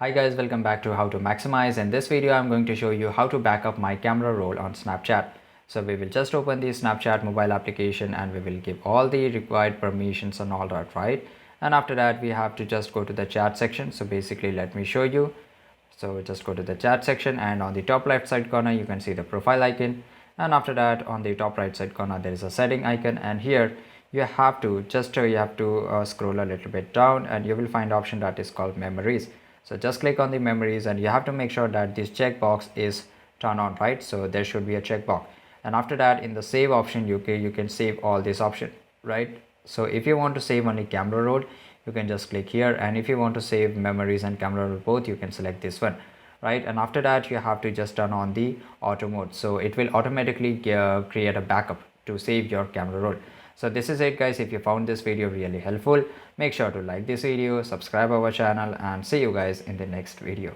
Hi guys, welcome back to How to Maximize. In this video, I'm going to show you how to back up my camera roll on Snapchat. So we will just open the Snapchat mobile application and we will give all the required permissions and all that, right? And after that, we have to just go to the chat section. So basically, let me show you. So just go to the chat section and on the top left side corner, you can see the profile icon. And after that, on the top right side corner, there is a setting icon. And here you have to scroll a little bit down and you will find option that is called memories. So just click on the memories and you have to make sure that this checkbox is turned on, right? So there should be a checkbox. And after that, in the save option, you can save all this option, right? So if you want to save only camera roll, you can just click here, and if you want to save memories and camera roll both, you can select this one, right? And after that, you have to just turn on the auto mode, so it will automatically create a backup to save your camera roll. So this is it guys. If you found this video really helpful, make sure to like this video, subscribe our channel, and see you guys in the next video.